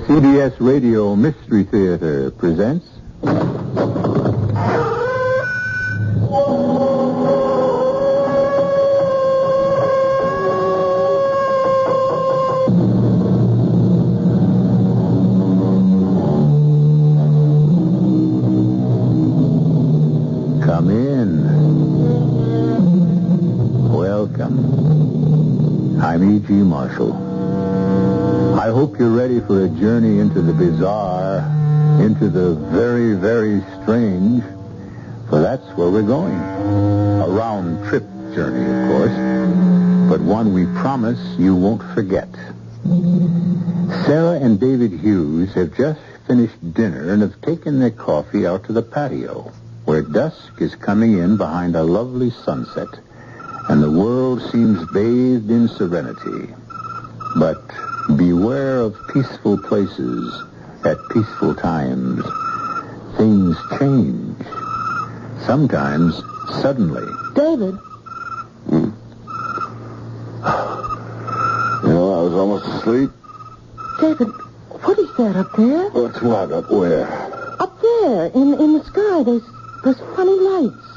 CBS Radio Mystery Theater presents... Come in. Welcome. I'm E.G. Marshall. I hope you're ready for a journey into the bizarre, into the very, very strange, for that's where we're going. A round-trip journey, of course, but one we promise you won't forget. Sarah and David Hughes have just finished dinner and have taken their coffee out to the patio, where dusk is coming in behind a lovely sunset, and the world seems bathed in serenity. But beware of peaceful places at peaceful times. Things change. Sometimes suddenly. David? I was almost asleep. David, what is that up there? What's what? Up where? Up there, in the sky. There's funny lights.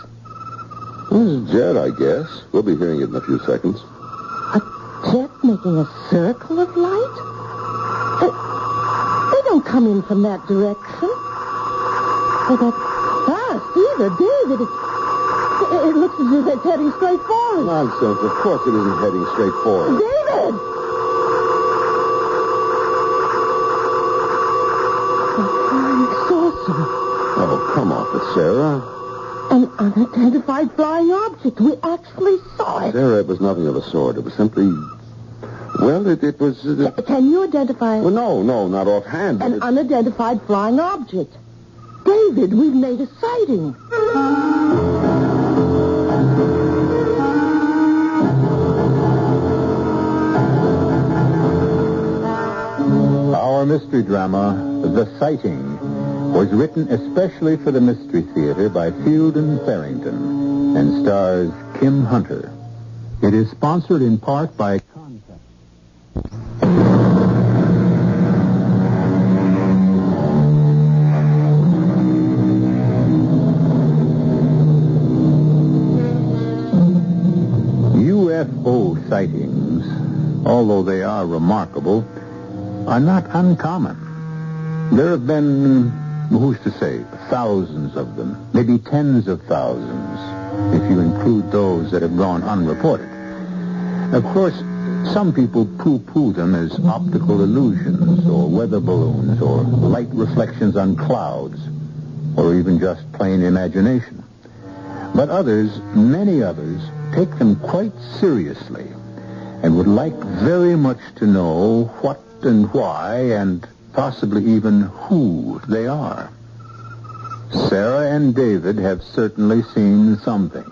This is a jet, I guess. We'll be hearing it in a few seconds. A jet making a circle of light? They don't come in from that direction. They're not fast either, David. It looks as if it's heading straight for us. Nonsense. Of course it isn't heading straight for us. David! A flying saucer. Oh, come off it, Sarah. An unidentified flying object. We actually saw it. Sarah, it was nothing of the sort. It was simply... Well, it was... Can you identify it? Well, no, not offhand. An unidentified flying object. David, we've made a sighting. Our mystery drama, The Sighting, was written especially for the Mystery Theater by Fielden, Farrington, and stars Kim Hunter. It is sponsored in part by Contact. UFO sightings, although they are remarkable, are not uncommon. There have been, who's to say, thousands of them, maybe tens of thousands, if you include those that have gone unreported. Of course, some people poo-poo them as optical illusions, or weather balloons, or light reflections on clouds, or even just plain imagination. But others, many others, take them quite seriously, and would like very much to know what and why, and possibly even who they are. Sarah and David have certainly seen something,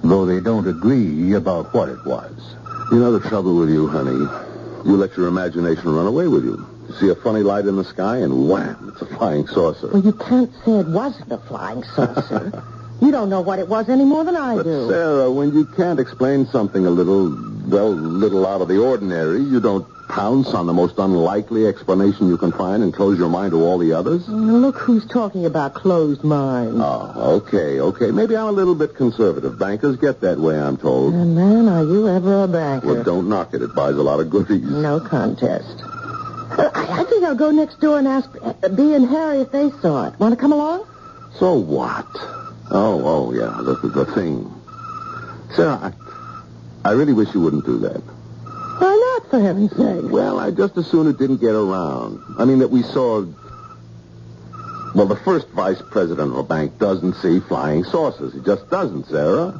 though they don't agree about what it was. You know the trouble with you, honey. You let your imagination run away with you. You see a funny light in the sky, and wham, it's a flying saucer. Well, you can't say it wasn't a flying saucer. You don't know what it was any more than I But do. Sarah, when you can't explain something a little out of the ordinary, you don't pounce on the most unlikely explanation you can find and close your mind to all the others? Look who's talking about closed minds. Oh, okay. Maybe I'm a little bit conservative. Bankers get that way, I'm told. And man, are you ever a banker? Well, don't knock it. It buys a lot of goodies. No contest. I think I'll go next door and ask Bea and Harry if they saw it. Want to come along? So what? Oh, yeah, the thing. Sarah, I really wish you wouldn't do that. Why not, for heaven's sake? Well, I'd just as soon it didn't get around. I mean, that we saw... Well, the first vice president of a bank doesn't see flying saucers. He just doesn't, Sarah.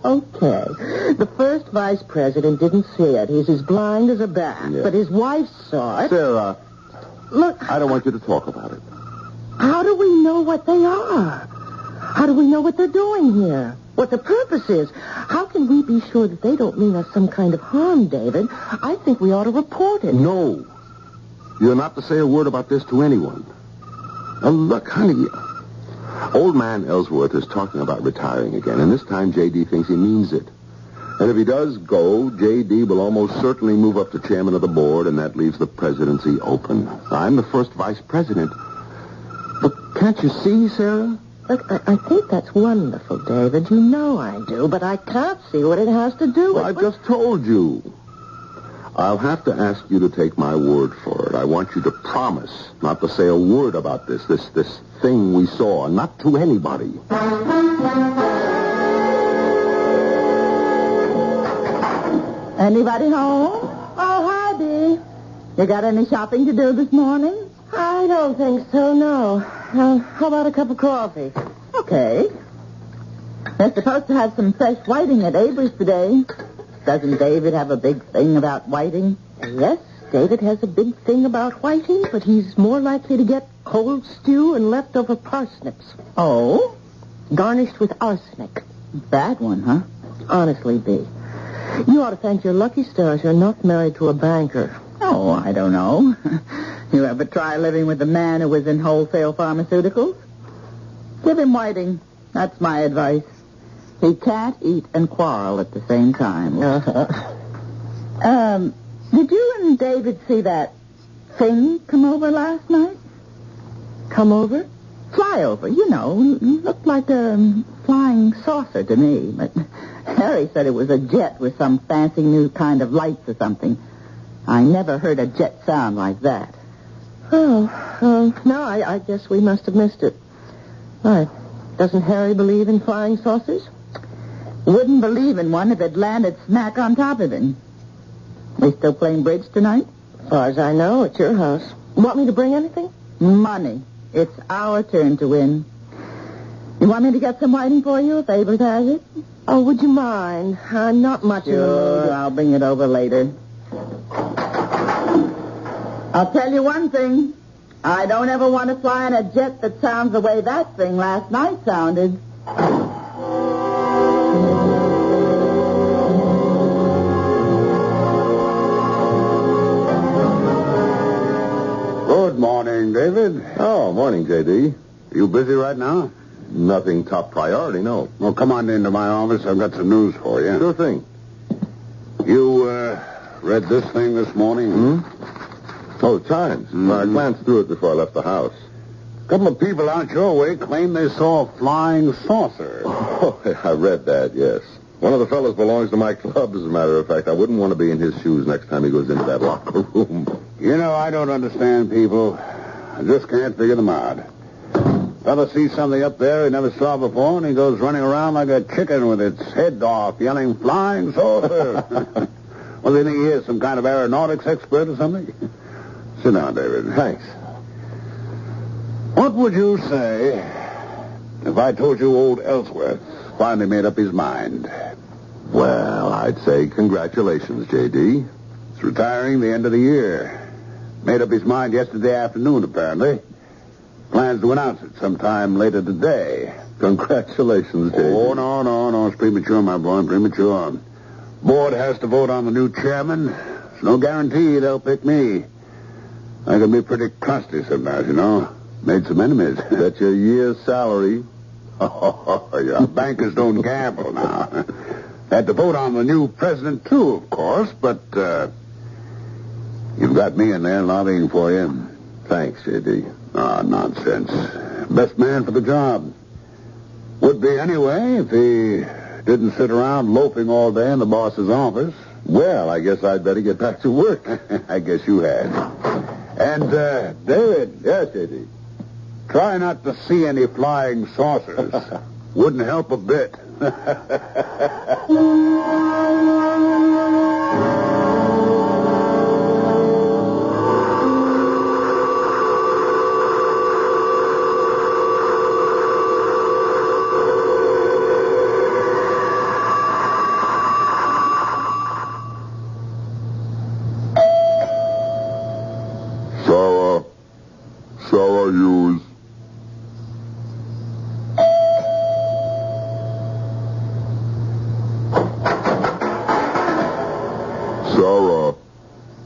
Okay. The first vice president didn't see it. He's as blind as a bat. Yeah. But his wife saw it. Sarah, Look, I don't want you to talk about it. how do we know what they are? How do we know what they're doing here? What the purpose is? How can we be sure that they don't mean us some kind of harm, David? I think we ought to report it. No. You're not to say a word about this to anyone. Now, look, honey, old man Ellsworth is talking about retiring again, and this time J.D. thinks he means it. And if he does go, J.D. will almost certainly move up to chairman of the board, and that leaves the presidency open. I'm the first vice president. But can't you see, Sarah? Look, I think that's wonderful, David. You know I do, but I can't see what it has to do with... Well, I've just told you. I'll have to ask you to take my word for it. I want you to promise not to say a word about this thing we saw, not to anybody. Anybody home? Oh, hi, Dee. You got any shopping to do this morning? I don't think so, no. How about a cup of coffee? Okay. They're supposed to have some fresh whiting at Avery's today. Doesn't David have a big thing about whiting? Yes, David has a big thing about whiting, but he's more likely to get cold stew and leftover parsnips. Oh? Garnished with arsenic. Bad one, huh? Honestly, Bee. You ought to thank your lucky stars you're not married to a banker. Oh, I don't know. You ever try living with a man who was in wholesale pharmaceuticals? Give him whiting. That's my advice. He can't eat and quarrel at the same time. Did you and David see that thing come over last night? Come over? Fly over, you know. Looked like a flying saucer to me. But Harry said it was a jet with some fancy new kind of lights or something. I never heard a jet sound like that. Oh, no, I guess we must have missed it. Why, doesn't Harry believe in flying saucers? Wouldn't believe in one if it landed smack on top of him. We still playing bridge tonight? As far as I know, it's your house. Want me to bring anything? Money. It's our turn to win. You want me to get some whiting for you if Avery has it? Oh, would you mind? I'm not much in the mood. Sure, I'll bring it over later. I'll tell you one thing. I don't ever want to fly in a jet that sounds the way that thing last night sounded. Good morning, David. Oh, morning, J.D. You busy right now? Nothing top priority, no. Well, come on into my office. I've got some news for you. Sure thing. You, read this thing this morning? Oh, Times. I glanced through it before I left the house. A couple of people out your way claim they saw a flying saucer. Oh, I read that, yes. One of the fellows belongs to my club, as a matter of fact. I wouldn't want to be in his shoes next time he goes into that locker room. You know, I don't understand people. I just can't figure them out. Fella sees something up there he never saw before, and he goes running around like a chicken with its head off, yelling, "Flying saucer!" Well, do you think he is some kind of aeronautics expert or something? Sit down, David. Thanks. What would you say if I told you old Ellsworth finally made up his mind? Well, I'd say congratulations, J.D. He's retiring the end of the year. Made up his mind yesterday afternoon, apparently. Plans to announce it sometime later today. Congratulations, J.D. Oh, no. It's premature, my boy, premature. Board has to vote on the new chairman. There's no guarantee they'll pick me. I can be pretty crusty sometimes, you know. Made some enemies. That's your year's salary. Oh, yeah. Bankers don't gamble now. Had to vote on the new president, too, of course, but, you've got me in there lobbying for you. Thanks, J.D. Ah, nonsense. Best man for the job. Would be anyway if he didn't sit around loafing all day in the boss's office. Well, I guess I'd better get back to work. I guess you had. And, David. Yes, J.D. Try not to see any flying saucers. Wouldn't help a bit. Sarah Hughes. Sarah,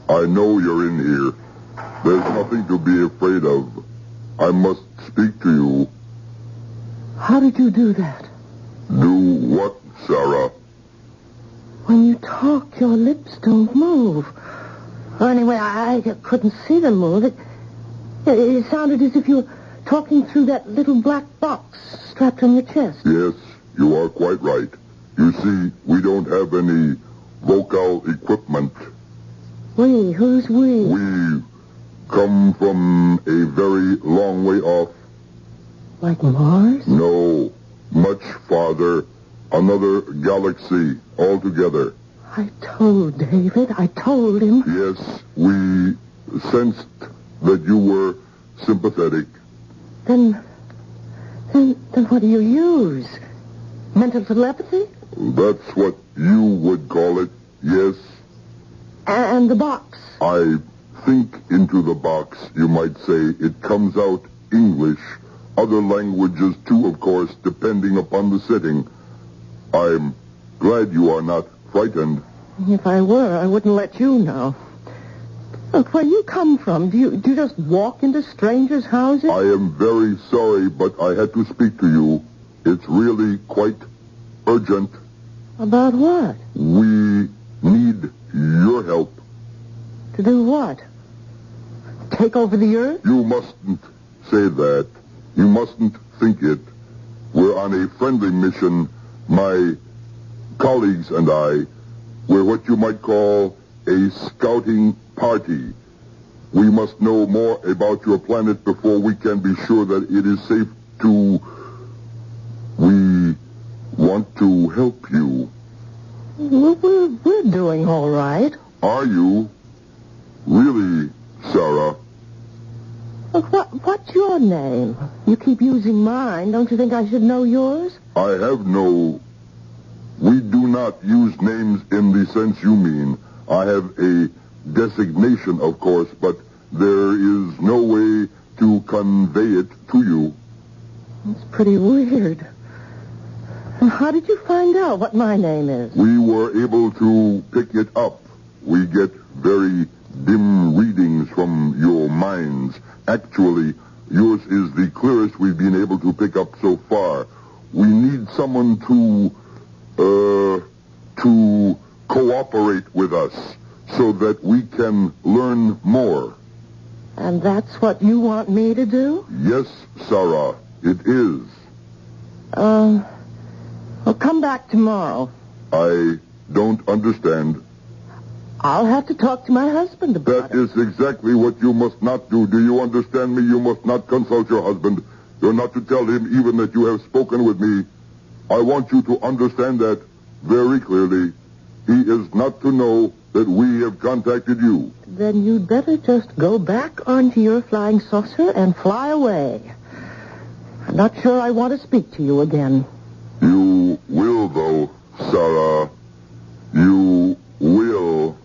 I know you're in here. There's nothing to be afraid of. I must speak to you. How did you do that? Do what, Sarah? When you talk, your lips don't move. Well, anyway, I couldn't see them move. It sounded as if you were talking through that little black box strapped on your chest. Yes, you are quite right. You see, we don't have any vocal equipment. We? Who's we? We come from a very long way off. Like Mars? No, much farther. Another galaxy altogether. I told David. I told him. Yes, we sensed that you were sympathetic. Then what do you use? Mental telepathy? That's what you would call it, yes. And the box? I think into the box, you might say. It comes out English. Other languages, too, of course, depending upon the setting. I'm glad you are not frightened. If I were, I wouldn't let you know. Look, where you come from, do you just walk into strangers' houses? I am very sorry, but I had to speak to you. It's really quite urgent. About what? We need your help. To do what? Take over the earth? You mustn't say that. You mustn't think it. We're on a friendly mission. My colleagues and I, we're what you might call a scouting party. We must know more about your planet before we can be sure that it is safe to... We want to help you. We're doing all right. Are you? Really, Sarah? Look, what's your name? You keep using mine. Don't you think I should know yours? I have no... We do not use names in the sense you mean. I have a designation, of course, but there is no way to convey it to you. It's pretty weird. And how did you find out what my name is? We were able to pick it up. We get very dim readings from your minds. Actually, yours is the clearest we've been able to pick up so far. We need someone to cooperate with us so that we can learn more. And that's what you want me to do? Yes, Sarah, it is. Well, come back tomorrow. I don't understand. I'll have to talk to my husband about That is exactly what you must not do. Do you understand me? You must not consult your husband. You're not to tell him even that you have spoken with me. I want you to understand that very clearly. He is not to know that we have contacted you. Then you'd better just go back onto your flying saucer and fly away. I'm not sure I want to speak to you again. You will, though, Sarah. You will.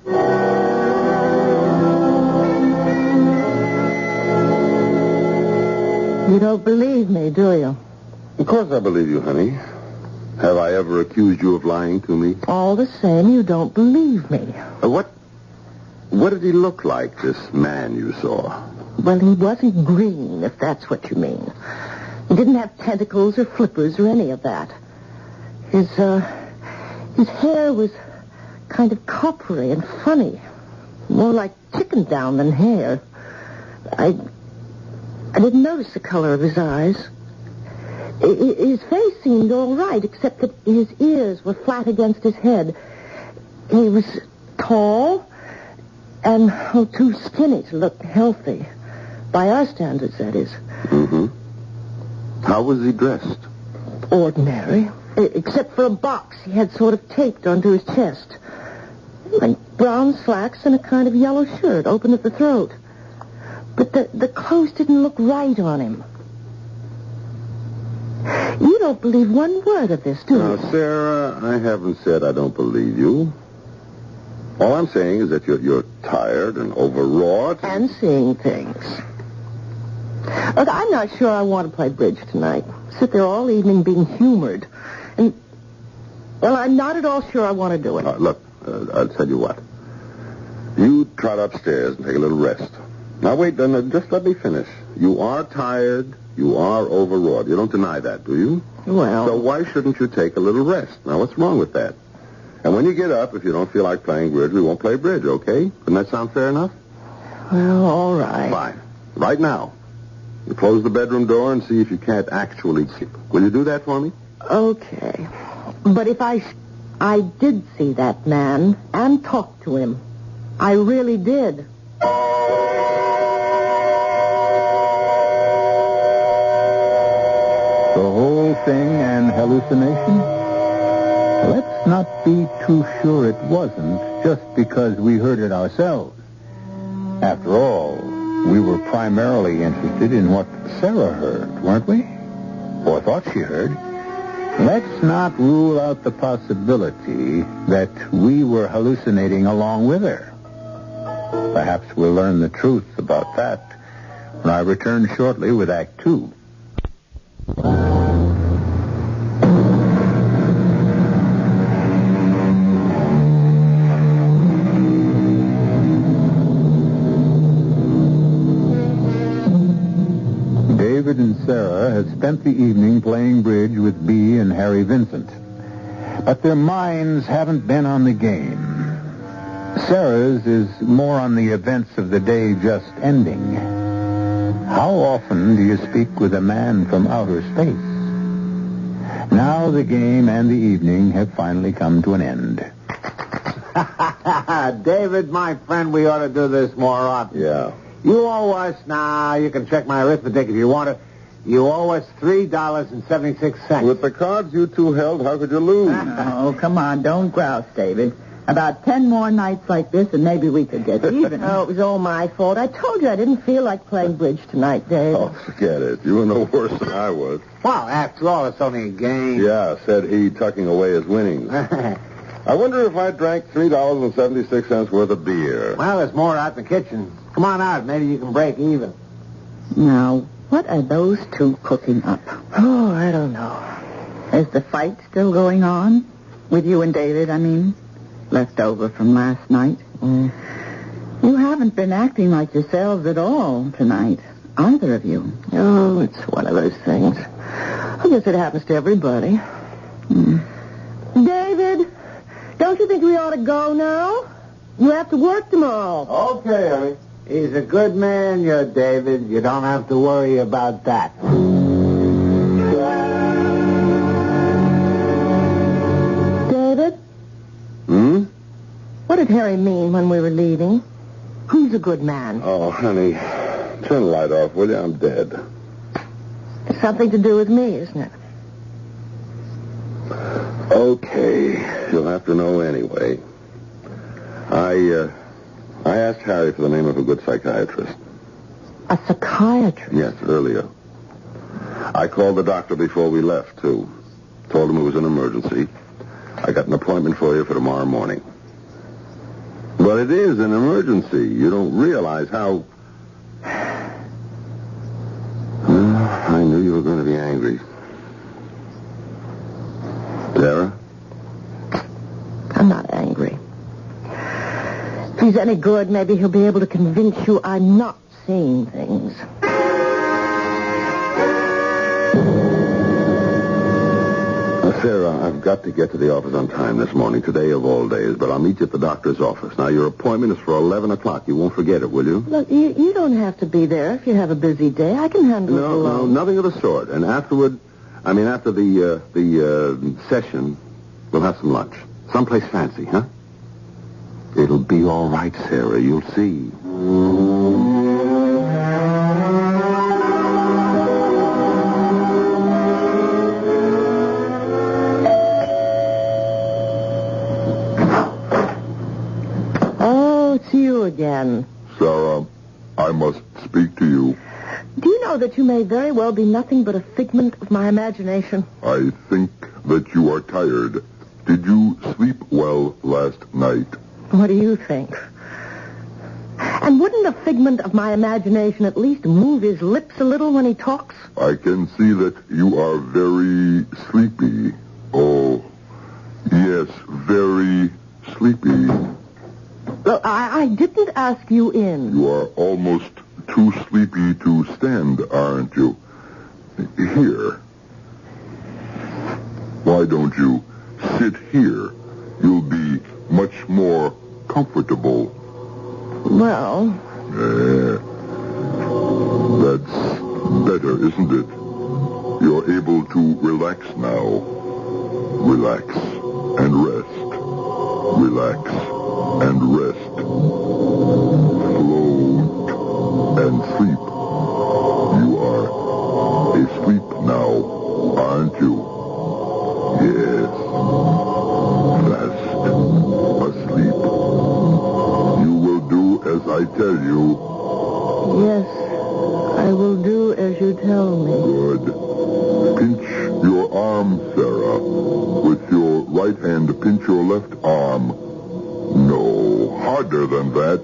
You don't believe me, do you? Of course I believe you, honey. Have I ever accused you of lying to me? All the same, you don't believe me. What did he look like, this man you saw? Well, he wasn't green, if that's what you mean. He didn't have tentacles or flippers or any of that. His hair was kind of coppery and funny. More like chicken down than hair. I didn't notice the color of his eyes. His face seemed all right, except that his ears were flat against his head. He was tall and too skinny to look healthy. By our standards, that is. Mm-hmm. How was he dressed? Ordinary. Except for a box he had sort of taped onto his chest. Like brown slacks and a kind of yellow shirt open at the throat. But the clothes didn't look right on him. You don't believe one word of this, do you? Now, Sarah, I haven't said I don't believe you. All I'm saying is that you're tired and overwrought. And seeing things. Look, I'm not sure I want to play bridge tonight. Sit there all evening being humored. And, well, I'm not at all sure I want to do it. Look, I'll tell you what. You trot upstairs and take a little rest. Now, wait, then, just let me finish. You are tired. You are overwrought. You don't deny that, do you? Well... So why shouldn't you take a little rest? Now, what's wrong with that? And when you get up, if you don't feel like playing bridge, we won't play bridge, okay? Doesn't that sound fair enough? Well, all right. Fine. Right now. You close the bedroom door and see if you can't actually sleep. Will you do that for me? Okay. But if I did see that man and talk to him. I really did. The whole thing an hallucination? Let's not be too sure it wasn't just because we heard it ourselves. After all, we were primarily interested in what Sarah heard, weren't we? Or thought she heard. Let's not rule out the possibility that we were hallucinating along with her. Perhaps we'll learn the truth about that when I return shortly with Act 2. David and Sarah had spent the evening playing bridge with Bea and Harry Vincent. But their minds haven't been on the game. Sarah's is more on the events of the day just ending. How often do you speak with a man from outer space? Now the game and the evening have finally come to an end. David, my friend, we ought to do this more often. Yeah. You owe us, you can check my arithmetic if you want to. You owe us $3.76. With the cards you two held, how could you lose? Oh, come on, don't grouse, David. About 10 more nights like this, and maybe we could get even. Oh, it was all my fault. I told you I didn't feel like playing bridge tonight, Dave. Oh, forget it. You were no worse than I was. Well, after all, it's only a game. Yeah, said he, tucking away his winnings. I wonder if I drank $3.76 worth of beer. Well, there's more out in the kitchen. Come on out. Maybe you can break even. Now, what are those two cooking up? Oh, I don't know. Is the fight still going on? With you and David, I mean? Left over from last night. You haven't been acting like yourselves at all tonight, either of you. Oh, it's one of those things. I guess it happens to everybody. David, don't you think we ought to go now? You have to work tomorrow. Okay, honey. He's a good man, you're David. You don't have to worry about that. David? What did Harry mean when we were leaving? Who's a good man? Oh, honey, turn the light off, will you? I'm dead. It's something to do with me, isn't it? Okay, you'll have to know anyway. I asked Harry for the name of a good psychiatrist. A psychiatrist? Yes, earlier. I called the doctor before we left, too. Told him it was an emergency. I got an appointment for you for tomorrow morning. But it is an emergency. You don't realize how... I knew you were going to be angry. Sarah? I'm not angry. If he's any good, maybe he'll be able to convince you I'm not seeing things. Sarah, I've got to get to the office on time this morning, today of all days, but I'll meet you at the doctor's office. Now, your appointment is for 11 o'clock. You won't forget it, will you? Look, you don't have to be there if you have a busy day. I can handle it No, alone. nothing of the sort. And after the session, we'll have some lunch. Someplace fancy, huh? It'll be all right, Sarah. You'll see. Oh, it's you again. Sarah, I must speak to you. Do you know that you may very well be nothing but a figment of my imagination? I think that you are tired. Did you sleep well last night? What do you think? And wouldn't a figment of my imagination at least move his lips a little when he talks? I can see that you are very sleepy. Oh, yes, very sleepy. Look, I didn't ask you in. You are almost too sleepy to stand, aren't you? Here. Why don't you sit here you'll be much more comfortable. Well, That's better, isn't it? You're able to relax now. Relax and rest. Relax and rest. Float and sleep. You are asleep now, aren't you? Yes. Fast asleep. You will do as I tell you. yes, I will do as you tell me. Good. Pinch your arm, Sarah. With your right hand, pinch your left arm. No, harder than that.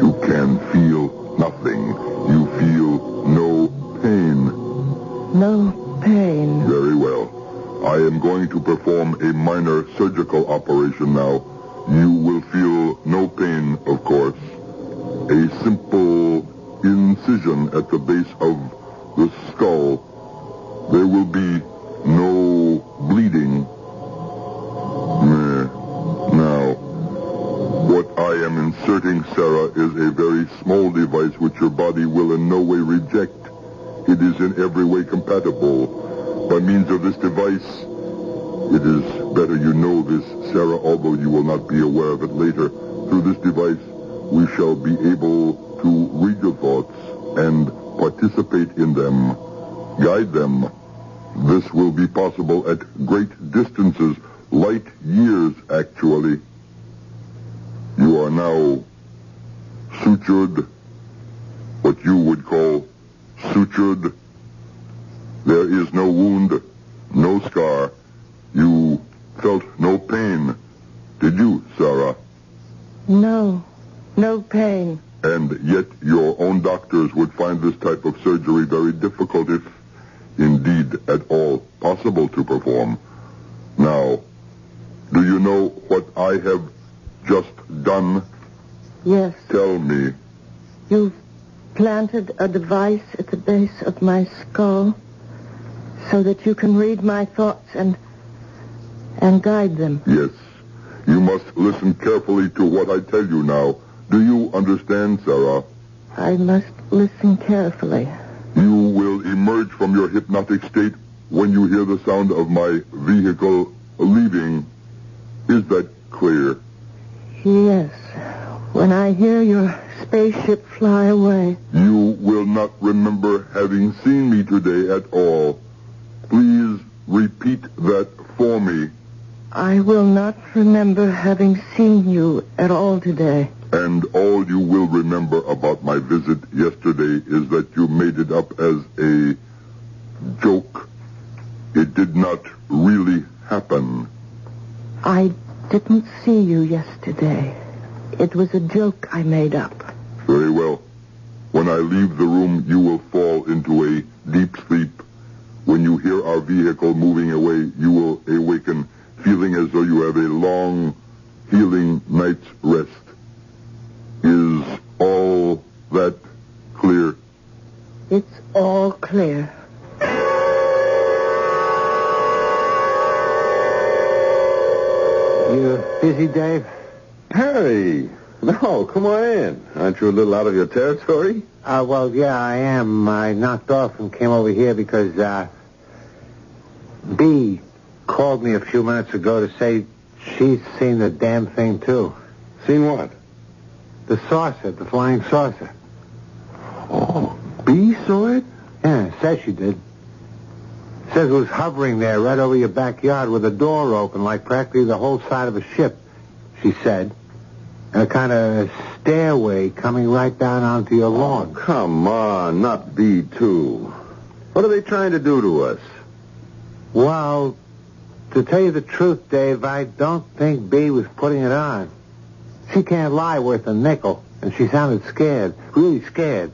You can feel nothing. You feel no pain. No pain. Very well. I am going to perform a minor surgical operation now. You will feel no pain, of course. A simple incision at the base of the skull. There will be no bleeding. Now, what I am inserting, Sarah, is a very small device which your body will in no way reject. It is in every way compatible. By means of this device, it is better you know this, Sarah, although you will not be aware of it later. Through this device, we shall be able to read your thoughts and participate in them, guide them. This will be possible at great distances, light years, actually. You are now sutured, what you would call sutured. There is no wound, no scar. You felt no pain. Did you, Sarah? No pain. And yet your own doctors would find this type of surgery very difficult, if indeed at all possible to perform. Now, do you know what I have just done? Yes. Tell me. You've planted a device at the base of my skull so that you can read my thoughts and guide them. Yes. You must listen carefully to what I tell you now. Do you understand, Sarah? I must listen carefully. You will emerge from your hypnotic state when you hear the sound of my vehicle leaving. Is that clear? Yes. When I hear your spaceship fly away. You will not remember having seen me today at all. Please repeat that for me. I will not remember having seen you at all today. And all you will remember about my visit yesterday is that you made it up as a joke. It did not really happen. I didn't see you yesterday. It was a joke I made up. Very well. When I leave the room, you will fall into a deep sleep. When you hear our vehicle moving away, you will awaken feeling as though you have a long, healing night's rest. Is all that clear? It's all clear. You busy, Dave? Harry! No, come on in. Aren't you a little out of your territory? Well, yeah, I am. I knocked off and came over here because, B called me a few minutes ago to say she's seen the damn thing, too. Seen what? The saucer, the flying saucer. Oh, B saw it? Yeah, says she did. Says it was hovering there right over your backyard with a door open, like practically the whole side of a ship, she said. And a kind of stairway coming right down onto your lawn. Oh, come on, not B, too. What are they trying to do to us? Well, to tell you the truth, Dave, I don't think B was putting it on. She can't lie worth a nickel, and she sounded scared, really scared.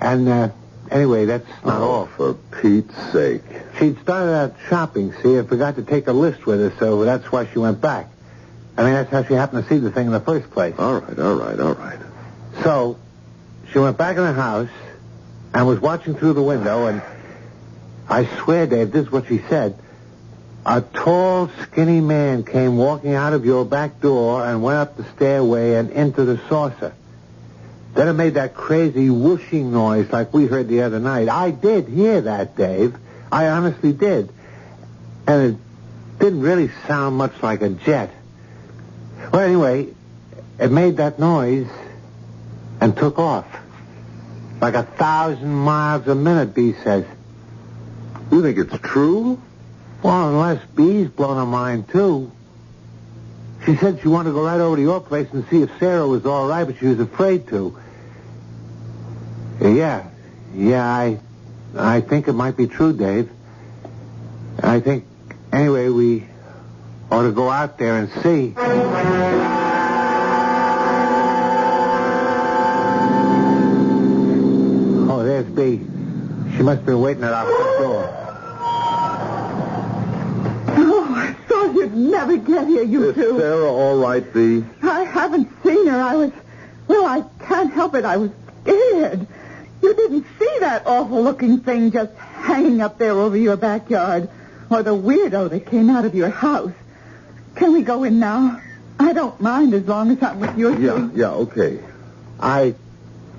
And, anyway, that's not all. For Pete's sake. She'd started out shopping, see, and forgot to take a list with her, so that's why she went back. I mean, that's how she happened to see the thing in the first place. All right. So, she went back in the house and was watching through the window, and I swear, Dave, this is what she said. A tall, skinny man came walking out of your back door and went up the stairway and into the saucer. Then it made that crazy whooshing noise like we heard the other night. I did hear that, Dave. I honestly did. And it didn't really sound much like a jet. Well, anyway, it made that noise and took off. Like 1,000 miles a minute, Bee says. You think it's true? Well, unless Bee's blown her mind, too. She said she wanted to go right over to your place and see if Sarah was all right, but she was afraid to. Yeah, I think it might be true, Dave. I think, anyway, we ought to go out there and see. Oh, there's Bee. She must have been waiting at our front door. Oh, I thought you'd never get here, you Is two. Sarah all right, Bee? I haven't seen her. I can't help it. I was scared. You didn't see that awful-looking thing just hanging up there over your backyard, or the weirdo that came out of your house. Can we go in now? I don't mind as long as I'm with you two. Yeah, okay. I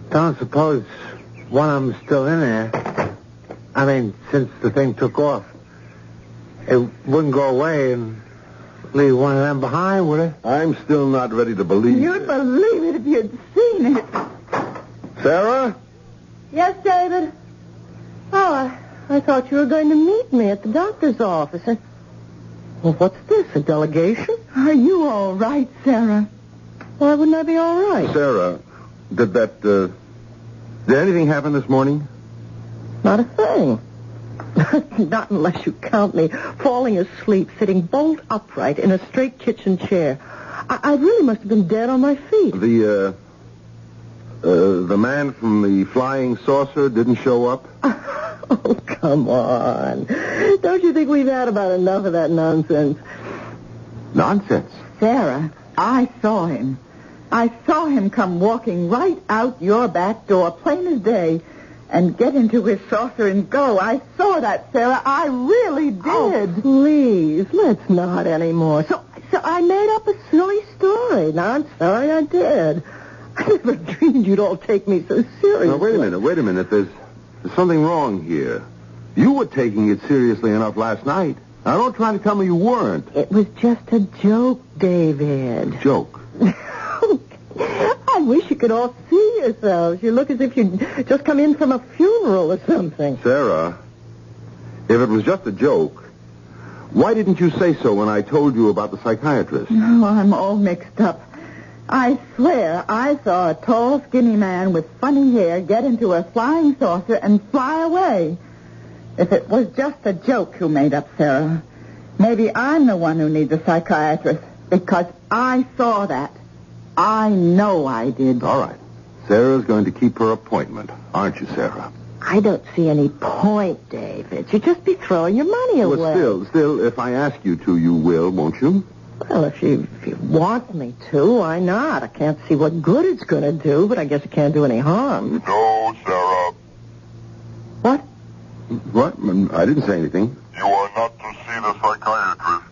don't suppose one of them's still in there. I mean, since the thing took off. It wouldn't go away and leave one of them behind, would it? I'm still not ready to believe You'd it. believe it if you'd seen it. Sarah? Yes, David? Oh, I thought you were going to meet me at the doctor's office. Well, what's this, a delegation? Are you all right, Sarah? Why wouldn't I be all right? Sarah, did anything happen this morning? Not a thing. Not unless you count me falling asleep, sitting bolt upright in a straight kitchen chair. I really must have been dead on my feet. The man from the flying saucer didn't show up? Oh, come on. Don't you think we've had about enough of that nonsense? Nonsense. Sarah, I saw him. I saw him come walking right out your back door, plain as day, and get into his saucer and go. I saw that, Sarah. I really did. Oh, please, let's not anymore. So I made up a silly story. Now, I'm sorry I did. I never dreamed you'd all take me so seriously. Now, wait a minute. There's something wrong here. You were taking it seriously enough last night. Now, don't try to tell me you weren't. It was just a joke, David. Joke? I wish you could all see yourselves. You look as if you'd just come in from a funeral or something. Sarah, if it was just a joke, why didn't you say so when I told you about the psychiatrist? Oh, I'm all mixed up. I swear I saw a tall, skinny man with funny hair get into a flying saucer and fly away. If it was just a joke you made up, Sarah, maybe I'm the one who needs a psychiatrist, because I saw that. I know I did. All right. Sarah's going to keep her appointment, aren't you, Sarah? I don't see any point, David. You'd just be throwing your money away. Well, still, if I ask you to, you will, won't you? Well, if you want me to, why not? I can't see what good it's going to do, but I guess it can't do any harm. No, Sarah. What? What? I didn't say anything. You are not to see the psychiatrist.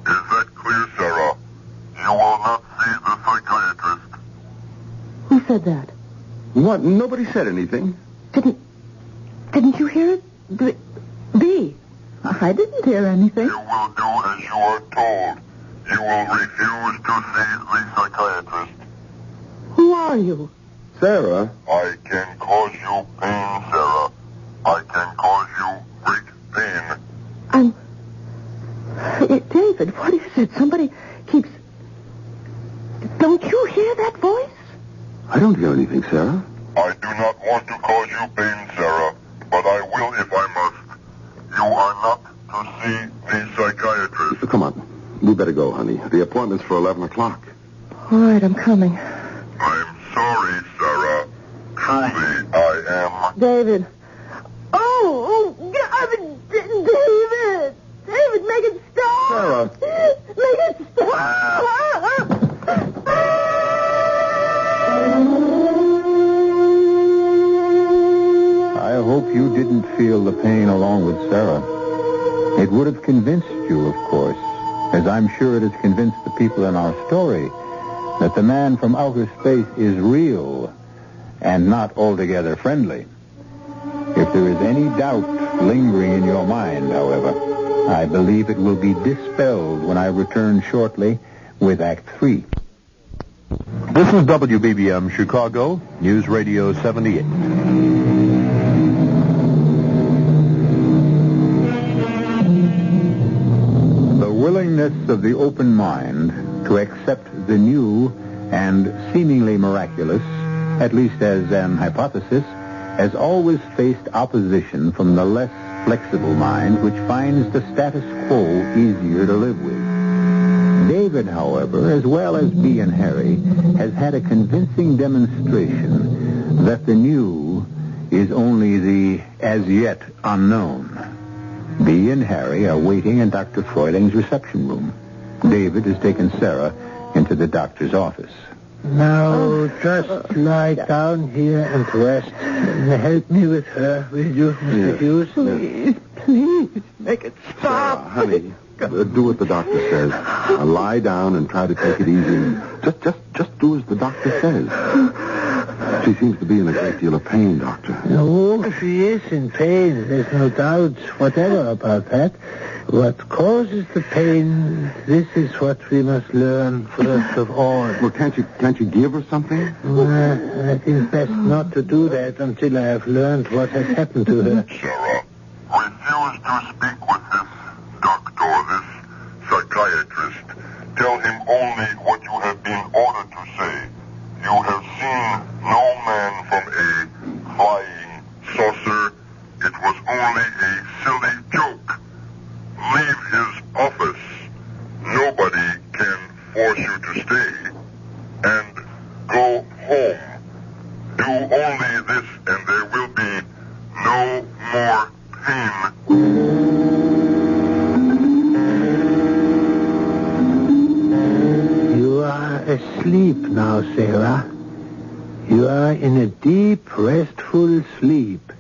Is that clear, Sarah? You will not see the psychiatrist. Who said that? What? Nobody said anything. Didn't you hear it? B. I didn't hear anything. You will do as you are told. You will refuse to see the psychiatrist. Who are you? Sarah? I can cause you pain, Sarah. I can cause you great pain. David, what is it? Somebody keeps... Don't you hear that voice? I don't hear anything, Sarah. I do not want to cause you pain, Sarah, but I will if I must. You are not to see the psychiatrist. Come on. We better go, honey. The appointment's for 11 o'clock. All right, I'm coming. I'm sorry, Sarah. Truly, I am. David. Oh, David! David, make it stop! Sarah. Make it stop! I hope you didn't feel the pain along with Sarah. It would have convinced you, of course, as I'm sure it has convinced the people in our story, that the man from outer space is real and not altogether friendly. If there is any doubt lingering in your mind, however, I believe it will be dispelled when I return shortly with Act 3. This is WBBM Chicago, News Radio 78. The willingness of the open mind to accept the new and seemingly miraculous, at least as an hypothesis, has always faced opposition from the less flexible mind which finds the status quo easier to live with. David, however, as well as Bea and Harry, has had a convincing demonstration that the new is only the as yet unknown. Bea and Harry are waiting in Dr. Freuling's reception room. David has taken Sarah into the doctor's office. Now, just lie down here and rest. Help me with her, will you, Mr. Hughes? Please, make it stop. Honey, do what the doctor says. Now lie down and try to take it easy. Just do as the doctor says. She seems to be in a great deal of pain, Doctor. No, she is in pain. There's no doubt whatever about that. What causes the pain, this is what we must learn first of all. Well, can't you give her something? I think best not to do that until I have learned what has happened to her. Sarah, refuse to speak with this doctor, this psychiatrist. Tell him only what you have been ordered to say. You have seen no man from a flying saucer. It was only a silly joke. Leave his office. Nobody can force you to stay. And go home. Do only this and there will be no more pain. You are asleep now, Sarah. You are in a deep, restful sleep.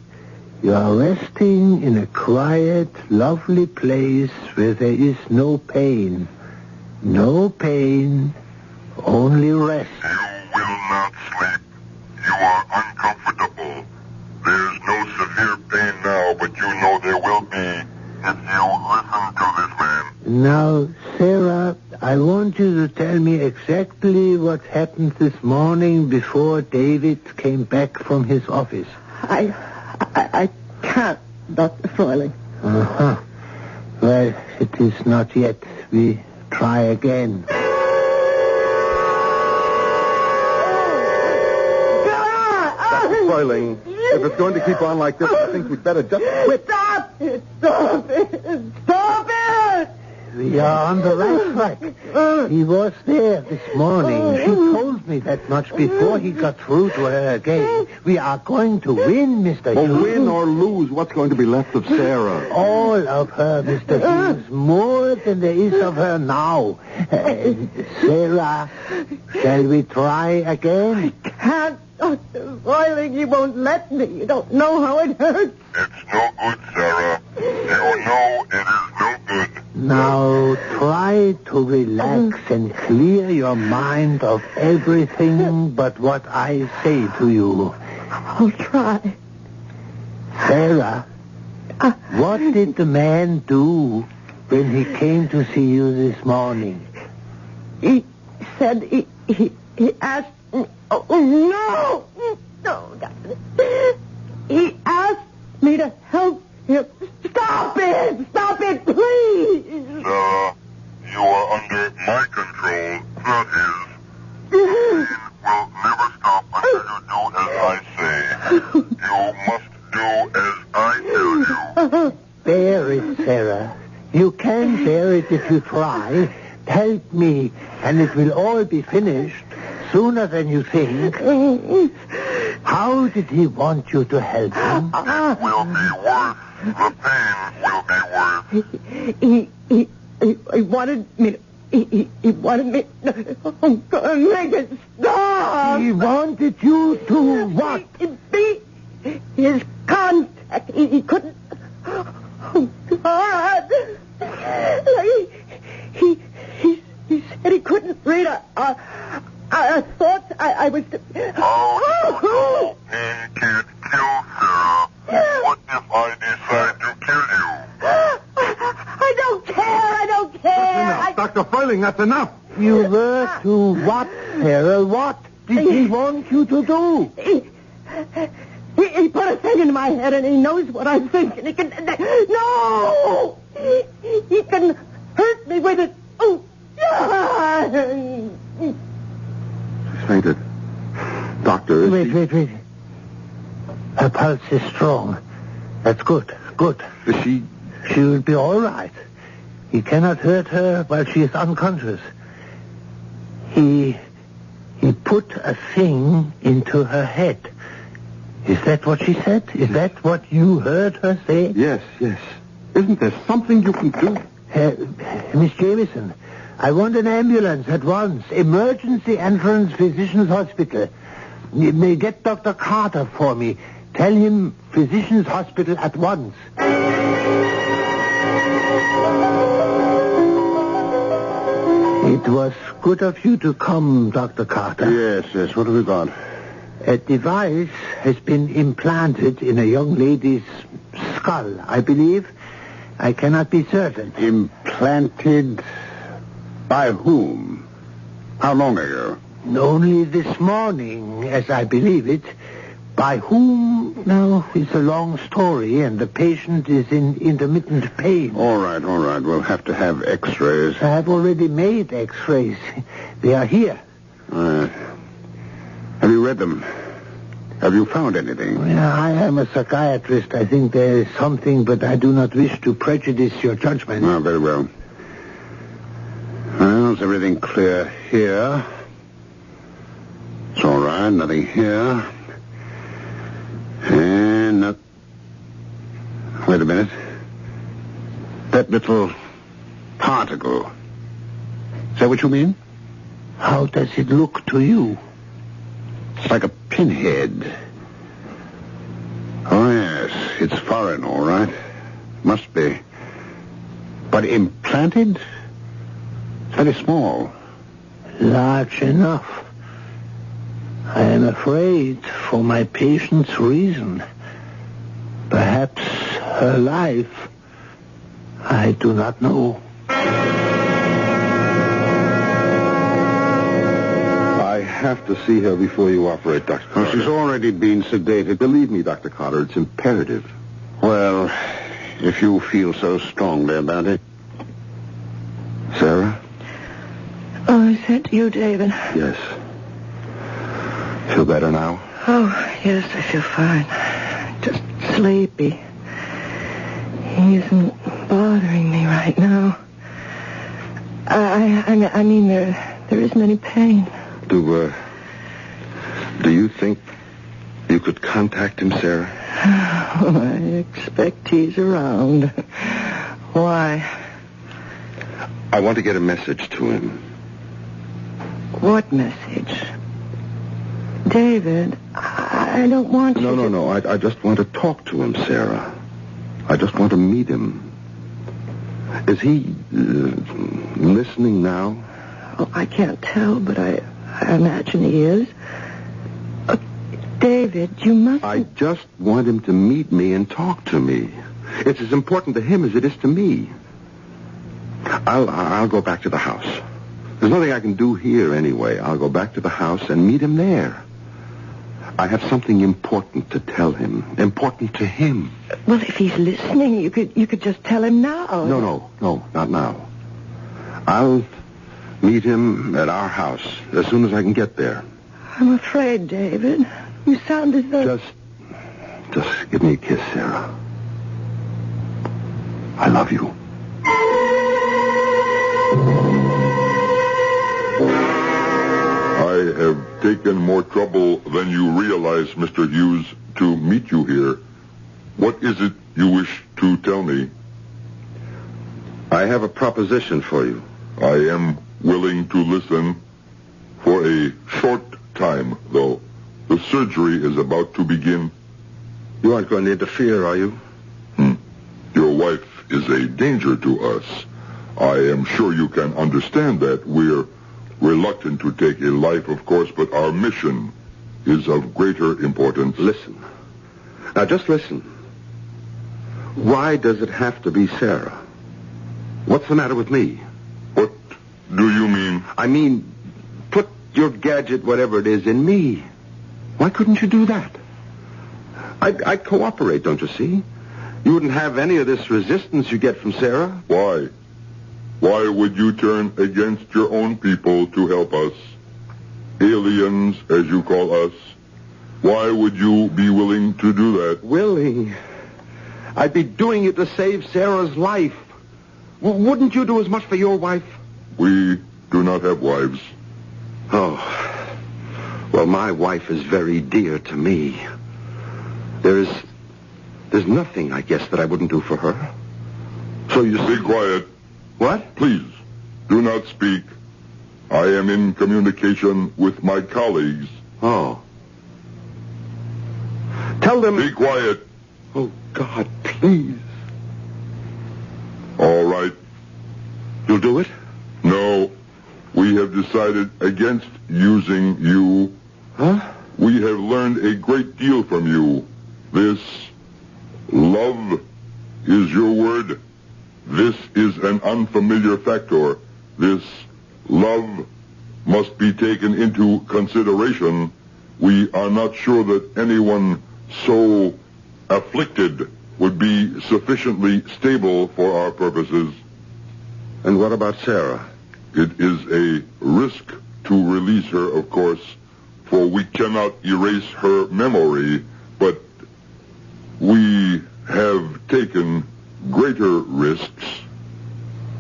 You are resting in a quiet, lovely place where there is no pain. No pain, only rest. You will not sleep. You are uncomfortable. There's no severe pain now, but you know there will be if you listen to this man. Now, Sarah, I want you to tell me exactly what happened this morning before David came back from his office. I can't, Dr. Froiling. Uh-huh. Well, it is not yet. We try again. Dr. Freuling, if it's going to keep on like this, I think we'd better just quit. Stop it! Stop it! Stop it! We are on the right track. He was there this morning. She told me that much before he got through to her again. We are going to win, Mr. Hughes. Well, win or lose, what's going to be left of Sarah? All of her, Mr. Hughes. More than there is of her now. Sarah, shall we try again? Can't, Dr. Froiling. You won't let me. You don't know how it hurts. It's no good, Sarah. You know it is no good. Now, try to relax and clear your mind of everything but what I say to you. I'll try. Sarah, what did the man do when he came to see you this morning? He said he asked me... Oh, no! No, Doctor. He asked me to help him. Stop it! Stop it, please! Sarah, you are under my control, not his. Pain will never stop until you do as I say. You must do as I tell you. Bear it, Sarah. You can bear it if you try. Help me, and it will all be finished sooner than you think. How did he want you to help him? It will be worth. The pain will be worth. He wanted me to... He wanted me... I'm going to make it stop! He wanted you to what? Be his contact. He couldn't... Oh, God! I was... Oh, he can't kill Sarah. What if I decide to kill you? I don't care. Enough. Dr. Fielden, that's enough. You were to what, Sarah? What did he want you to do? He put a thing in my head, and he knows what I'm thinking. He can... No! He can hurt me with it. Oh! She's fainted. Doctor, Wait. Her pulse is strong. That's good. Is she... She will be all right. He cannot hurt her while she is unconscious. He put a thing into her head. Is that what she said? Is that what you heard her say? Yes. Isn't there something you can do? Miss Jamieson, I want an ambulance at once. Emergency entrance physician's hospital. You may get Dr. Carter for me. Tell him physician's hospital at once. It was good of you to come, Dr. Carter. Yes. What have we got? A device has been implanted in a young lady's skull, I believe. I cannot be certain. Implanted by whom? How long ago? Only this morning, as I believe it. By whom? Now, it's a long story, and the patient is in intermittent pain. All right. We'll have to have x-rays. I have already made x-rays. They are here. Have you read them? Have you found anything? Well, I am a psychiatrist. I think there is something, but I do not wish to prejudice your judgment. Oh, very well. Well, is everything clear here? It's all right. Nothing here. And not... Wait a minute. That little particle. Is that what you mean? How does it look to you? It's like a pinhead. Oh, yes. It's foreign, all right. Must be. But implanted? It's very small. Large enough. I am afraid for my patient's reason. Perhaps her life. I do not know. I have to see her before you operate, Dr. Carter. Oh, she's already been sedated. Believe me, Dr. Carter, it's imperative. Well, if you feel so strongly about it. Sarah? Oh, is that you, David? Yes. Feel better now? Oh, yes, I feel fine. Just sleepy. He isn't bothering me right now. I mean, there isn't any pain. Do you think you could contact him, Sarah? Oh, I expect he's around. Why? I want to get a message to him. What message? David, I don't want you to... No. I just want to talk to him, Sarah. I just want to meet him. Is he listening now? Oh, I can't tell, but I imagine he is. David, you must... I just want him to meet me and talk to me. It's as important to him as it is to me. I'll go back to the house. There's nothing I can do here anyway. I'll go back to the house and meet him there. I have something important to tell him. Important to him. Well, if he's listening, you could just tell him now. No, not now. I'll meet him at our house as soon as I can get there. I'm afraid, David. You sound as though... Just give me a kiss, Sarah. I love you. I have taken more trouble than you realize, Mr. Hughes, to meet you here. What is it you wish to tell me? I have a proposition for you. I am willing to listen for a short time, though. The surgery is about to begin. You aren't going to interfere, are you? Your wife is a danger to us. I am sure you can understand that. We're reluctant to take a life, of course, but our mission is of greater importance. Listen. Now, just listen. Why does it have to be Sarah? What's the matter with me? What do you mean? I mean, put your gadget, whatever it is, in me. Why couldn't you do that? I'd cooperate, don't you see? You wouldn't have any of this resistance you get from Sarah. Why? Why would you turn against your own people to help us? Aliens, as you call us. Why would you be willing to do that? Willing? I'd be doing it to save Sarah's life. Wouldn't you do as much for your wife? We do not have wives. Oh. Well, my wife is very dear to me. There's nothing, I guess, that I wouldn't do for her. So you see... Be quiet. What? Please, do not speak. I am in communication with my colleagues. Oh. Tell them... Be quiet. Oh, God, please. All right. You'll do it? No. We have decided against using you. Huh? We have learned a great deal from you. This love is your word. This is an unfamiliar factor. This love must be taken into consideration. We are not sure that anyone so afflicted would be sufficiently stable for our purposes. And what about Sarah? It is a risk to release her, of course, for we cannot erase her memory, but we have taken greater risks.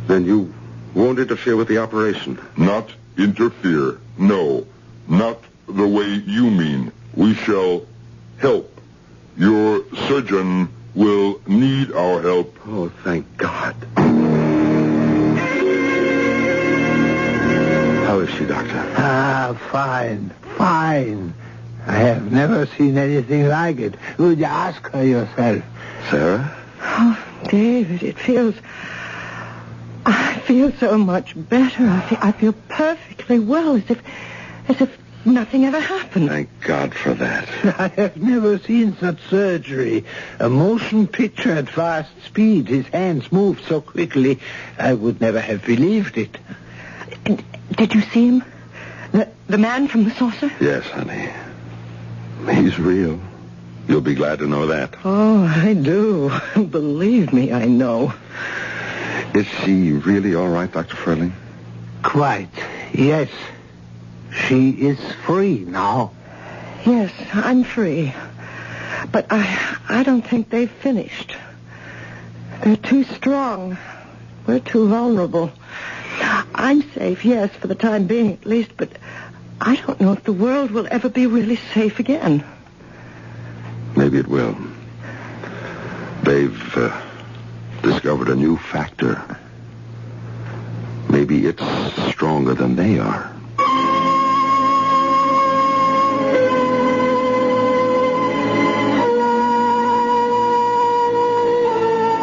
Then you won't interfere with the operation? Not interfere. No, not the way you mean. We shall help. Your surgeon will need our help. Oh, thank God. How is she, Doctor? Fine. I have never seen anything like it. Would you ask her yourself? Sarah? Oh, David, I feel so much better. I feel perfectly well, as if nothing ever happened. Thank God for that. I have never seen such surgery. A motion picture at fast speed. His hands moved so quickly, I would never have believed it. Did you see him? The man from the saucer? Yes, honey. He's real. You'll be glad to know that. Oh, I do. Believe me, I know. Is she really all right, Dr. Furling? Quite, yes. She is free now. Yes, I'm free. But I don't think they've finished. They're too strong. We're too vulnerable. I'm safe, yes, for the time being at least, but I don't know if the world will ever be really safe again. Maybe it will. They've discovered a new factor. Maybe it's stronger than they are.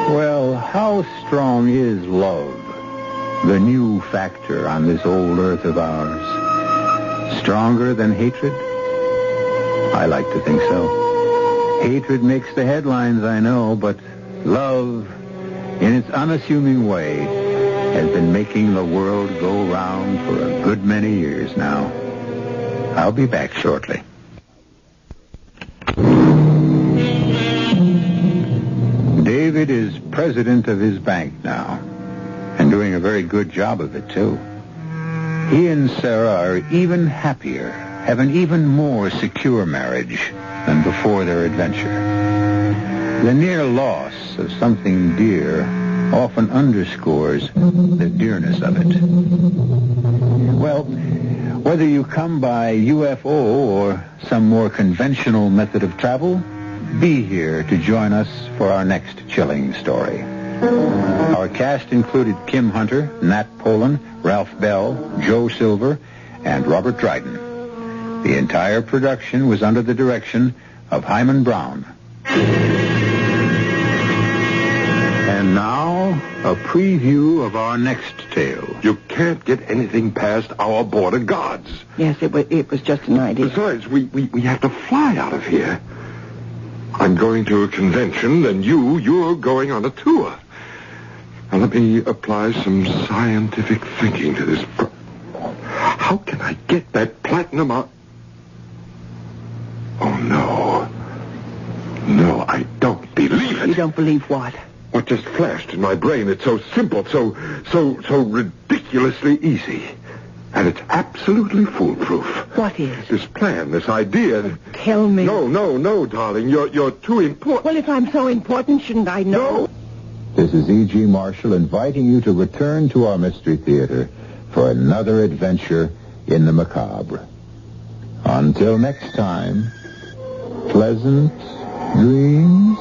Well, how strong is love? The new factor on this old earth of ours. Stronger than hatred? I like to think so. Hatred makes the headlines, I know, but love, in its unassuming way, has been making the world go round for a good many years now. I'll be back shortly. David is president of his bank now, and doing a very good job of it, too. He and Sarah are even happier, have an even more secure marriage than before their adventure. The near loss of something dear often underscores the dearness of it. Well, whether you come by UFO or some more conventional method of travel, be here to join us for our next chilling story. Our cast included Kim Hunter, Nat Polen, Ralph Bell, Joe Silver, and Robert Dryden. The entire production was under the direction of Himan Brown. And now, A preview of our next tale. You can't get anything past our border guards. Yes, it was just an idea. Besides, we have to fly out of here. I'm going to a convention, and you're going on a tour. Now, let me apply some scientific thinking to this. How can I get that platinum out? Oh, no. No, I don't believe it. You don't believe what? What just flashed in my brain? It's so simple, so ridiculously easy. And it's absolutely foolproof. What is? This plan, this idea. Tell me. No, darling. You're too important. Well, if I'm so important, shouldn't I know? No. This is E.G. Marshall inviting you to return to our Mystery Theater for another adventure in the macabre. Until next time, pleasant dreams.